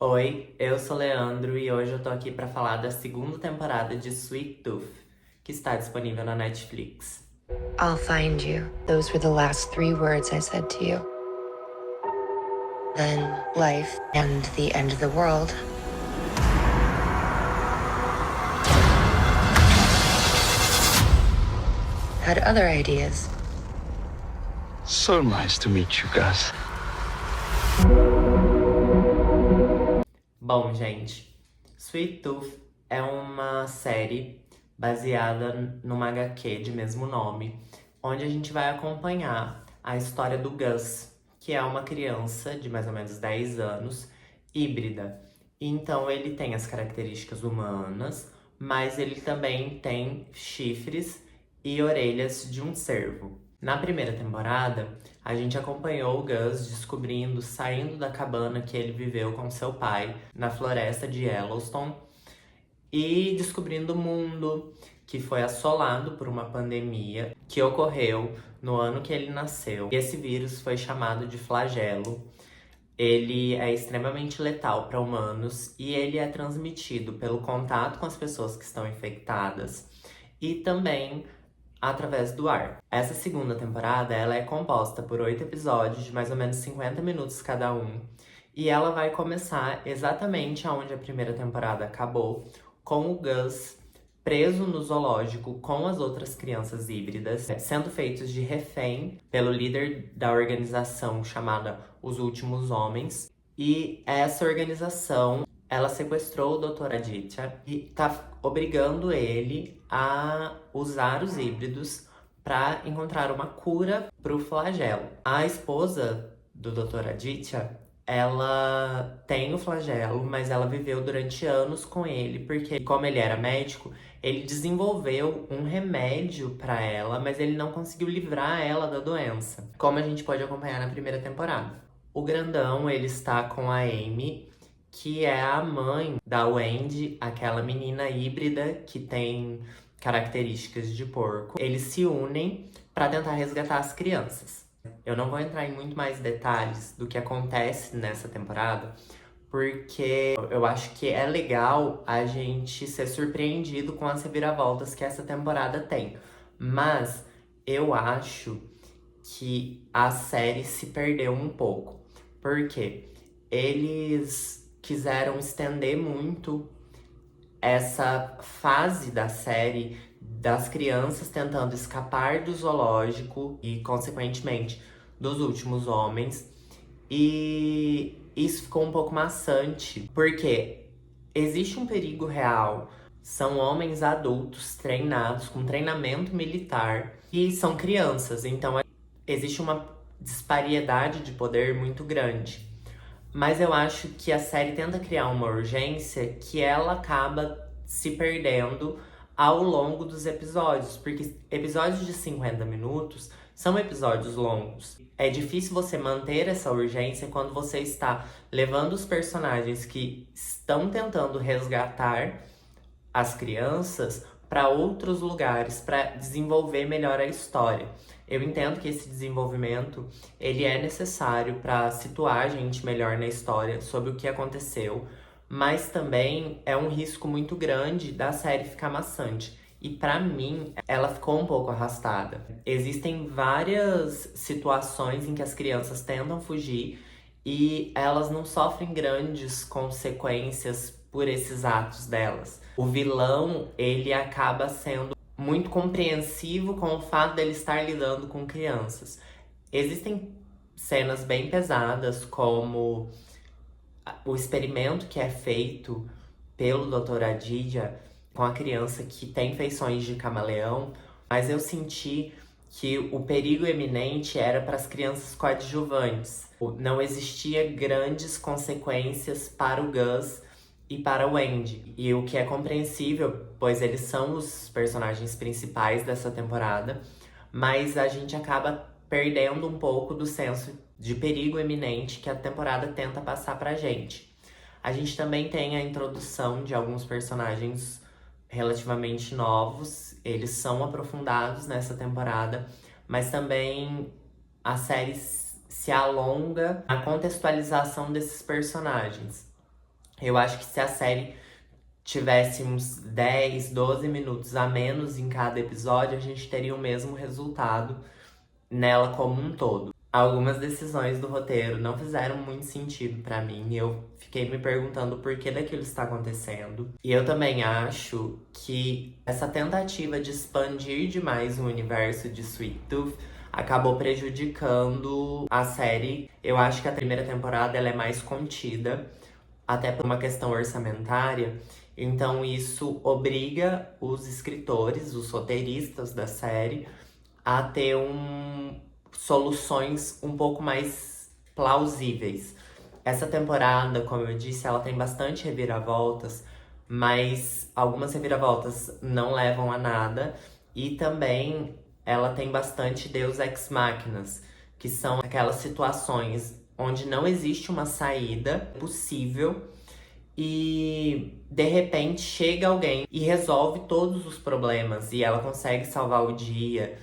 Oi, eu sou Leandro e hoje eu tô aqui pra falar da segunda temporada de Sweet Tooth, que está disponível na Netflix. I'll find you. Those were the last three words I said to you. Then life and the end of the world. Had other ideas. So nice to meet you guys. Bom, gente, Sweet Tooth é uma série baseada numa HQ de mesmo nome, onde a gente vai acompanhar a história do Gus, que é uma criança de mais ou menos 10 anos, híbrida. Então ele tem as características humanas, mas ele também tem chifres e orelhas de um cervo. Na primeira temporada, a gente acompanhou o Gus descobrindo, saindo da cabana que ele viveu com seu pai na floresta de Yellowstone e descobrindo o mundo que foi assolado por uma pandemia que ocorreu no ano que ele nasceu. Esse vírus foi chamado de flagelo. Ele é extremamente letal para humanos e ele é transmitido pelo contato com as pessoas que estão infectadas e também através do ar. Essa segunda temporada, ela é composta por 8 episódios de mais ou menos 50 minutos cada um. E ela vai começar exatamente aonde a primeira temporada acabou, com o Gus preso no zoológico com as outras crianças híbridas, sendo feitos de refém pelo líder da organização chamada Os Últimos Homens. E essa organização, ela sequestrou o Dr. Aditya e tá obrigando ele a usar os híbridos para encontrar uma cura para o flagelo. A esposa do Dr. Aditya, ela tem o flagelo, mas ela viveu durante anos com ele, porque como ele era médico, ele desenvolveu um remédio para ela, mas ele não conseguiu livrar ela da doença, como a gente pode acompanhar na primeira temporada. O grandão, ele está com a Amy, que é a mãe da Wendy, aquela menina híbrida que tem características de porco. Eles se unem para tentar resgatar as crianças. Eu não vou entrar em muito mais detalhes do que acontece nessa temporada, porque eu acho que é legal a gente ser surpreendido com as reviravoltas que essa temporada tem. Mas eu acho que a série se perdeu um pouco. Porque eles quiseram estender muito essa fase da série das crianças tentando escapar do zoológico e, consequentemente, dos últimos homens. E isso ficou um pouco maçante, porque existe um perigo real. São homens adultos treinados com treinamento militar e são crianças, então existe uma disparidade de poder muito grande. Mas eu acho que a série tenta criar uma urgência que ela acaba se perdendo ao longo dos episódios, porque episódios de 50 minutos são episódios longos. É difícil você manter essa urgência quando você está levando os personagens que estão tentando resgatar as crianças para outros lugares, para desenvolver melhor a história. Eu entendo que esse desenvolvimento ele é necessário para situar a gente melhor na história sobre o que aconteceu, mas também é um risco muito grande da série ficar maçante. E para mim, ela ficou um pouco arrastada. Existem várias situações em que as crianças tentam fugir e elas não sofrem grandes consequências por esses atos delas. O vilão, ele acaba sendo muito compreensivo com o fato dele estar lidando com crianças. Existem cenas bem pesadas, como o experimento que é feito pelo Dr. Aditya com a criança que tem feições de camaleão, mas eu senti que o perigo eminente era para as crianças coadjuvantes. Não existia grandes consequências para o Gus e para o Wendy. E o que é compreensível, pois eles são os personagens principais dessa temporada, mas a gente acaba perdendo um pouco do senso de perigo eminente que a temporada tenta passar pra gente. A gente também tem a introdução de alguns personagens relativamente novos, eles são aprofundados nessa temporada, mas também a série se alonga na contextualização desses personagens. Eu acho que se a série tivesse uns 10, 12 minutos a menos em cada episódio, a gente teria o mesmo resultado nela como um todo. Algumas decisões do roteiro não fizeram muito sentido pra mim e eu fiquei me perguntando por que daquilo está acontecendo. E eu também acho que essa tentativa de expandir demais o universo de Sweet Tooth acabou prejudicando a série. Eu acho que a primeira temporada ela é mais contida, até por uma questão orçamentária. Então isso obriga os escritores, os roteiristas da série, a ter soluções um pouco mais plausíveis. Essa temporada, como eu disse, ela tem bastante reviravoltas, mas algumas reviravoltas não levam a nada. E também ela tem bastante Deus Ex Machinas, que são aquelas situações onde não existe uma saída possível e de repente chega alguém e resolve todos os problemas e ela consegue salvar o dia.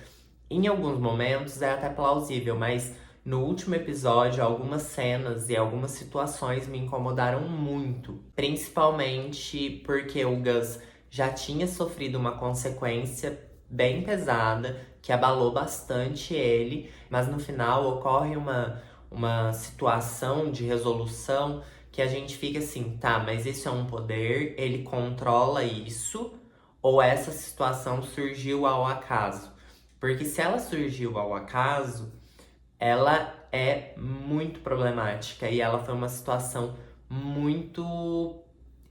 Em alguns momentos é até plausível, mas no último episódio, algumas cenas e algumas situações me incomodaram muito. Principalmente porque o Gus já tinha sofrido uma consequência bem pesada, que abalou bastante ele, mas no final ocorre uma situação de resolução que a gente fica assim, tá, mas isso é um poder, ele controla isso, ou essa situação surgiu ao acaso? Porque se ela surgiu ao acaso, ela é muito problemática e ela foi uma situação muito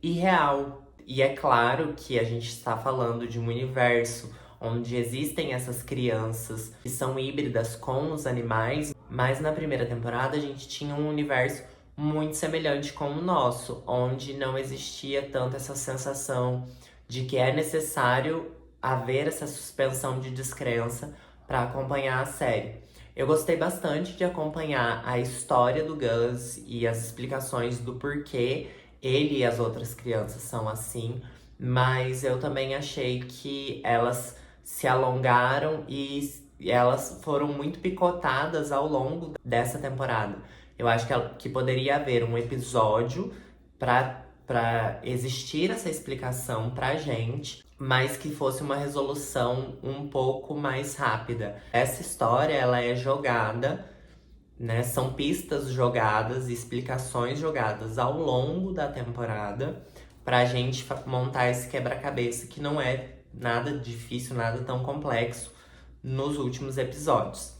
irreal. E é claro que a gente está falando de um universo onde existem essas crianças que são híbridas com os animais, mas na primeira temporada a gente tinha um universo muito semelhante com o nosso, onde não existia tanto essa sensação de que é necessário haver essa suspensão de descrença para acompanhar a série. Eu gostei bastante de acompanhar a história do Gus e as explicações do porquê ele e as outras crianças são assim, mas eu também achei que elas se alongaram e elas foram muito picotadas ao longo dessa temporada. Eu acho que poderia haver um episódio para existir essa explicação pra gente, mas que fosse uma resolução um pouco mais rápida. Essa história, ela é jogada, né? São pistas jogadas, explicações jogadas ao longo da temporada pra gente montar esse quebra-cabeça que não é nada difícil, nada tão complexo nos últimos episódios.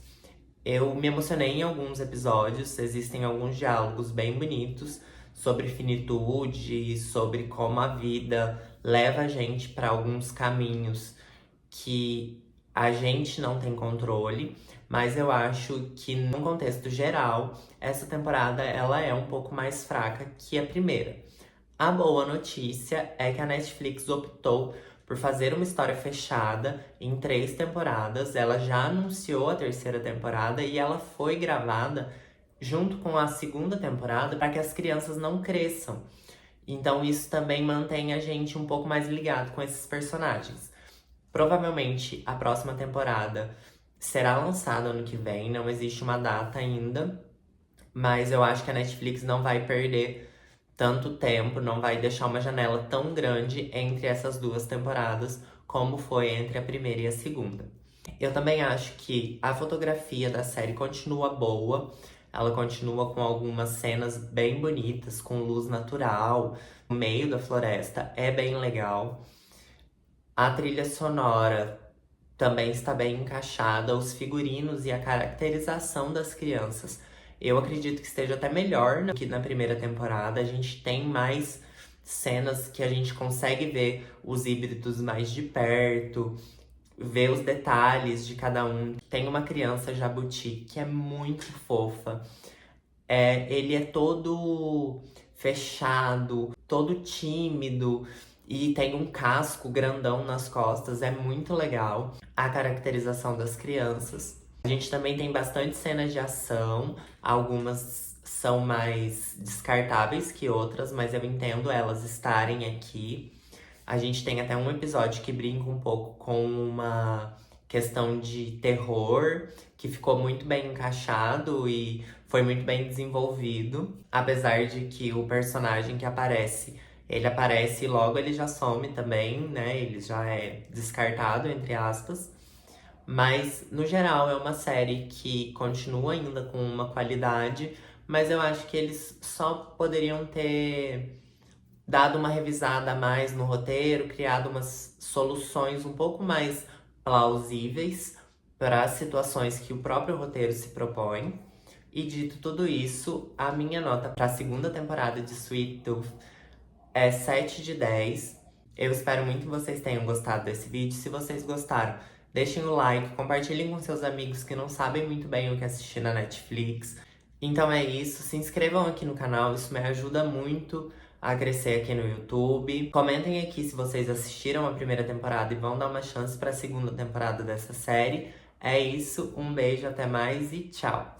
Eu me emocionei em alguns episódios, existem alguns diálogos bem bonitos sobre finitude, sobre como a vida leva a gente para alguns caminhos que a gente não tem controle, mas eu acho que num contexto geral, essa temporada ela é um pouco mais fraca que a primeira. A boa notícia é que a Netflix optou por fazer uma história fechada em 3 temporadas. Ela já anunciou a terceira temporada e ela foi gravada junto com a segunda temporada para que as crianças não cresçam. Então isso também mantém a gente um pouco mais ligado com esses personagens. Provavelmente a próxima temporada será lançada ano que vem, não existe uma data ainda, mas eu acho que a Netflix não vai perder tanto tempo, não vai deixar uma janela tão grande entre essas 2 temporadas como foi entre a primeira e a segunda. Eu também acho que a fotografia da série continua boa, ela continua com algumas cenas bem bonitas, com luz natural, no meio da floresta, é bem legal. A trilha sonora também está bem encaixada, os figurinos e a caracterização das crianças. Eu acredito que esteja até melhor do que na primeira temporada. A gente tem mais cenas que a gente consegue ver os híbridos mais de perto, ver os detalhes de cada um. Tem uma criança jabuti que é muito fofa. Ele é todo fechado, todo tímido e tem um casco grandão nas costas, é muito legal a caracterização das crianças. A gente também tem bastante cenas de ação, algumas são mais descartáveis que outras, mas eu entendo elas estarem aqui. A gente tem até um episódio que brinca um pouco com uma questão de terror, que ficou muito bem encaixado e foi muito bem desenvolvido. Apesar de que o personagem que aparece, ele aparece e logo ele já some também, né? Ele já é descartado, entre aspas. Mas, no geral, é uma série que continua ainda com uma qualidade, mas eu acho que eles só poderiam ter dado uma revisada a mais no roteiro, criado umas soluções um pouco mais plausíveis para as situações que o próprio roteiro se propõe. E dito tudo isso, a minha nota para a segunda temporada de Sweet Tooth é 7 de 10. Eu espero muito que vocês tenham gostado desse vídeo. Se vocês gostaram, deixem o like, compartilhem com seus amigos que não sabem muito bem o que assistir na Netflix. Então é isso, se inscrevam aqui no canal, isso me ajuda muito a crescer aqui no YouTube. Comentem aqui se vocês assistiram a primeira temporada e vão dar uma chance para a segunda temporada dessa série. É isso, um beijo, até mais e tchau!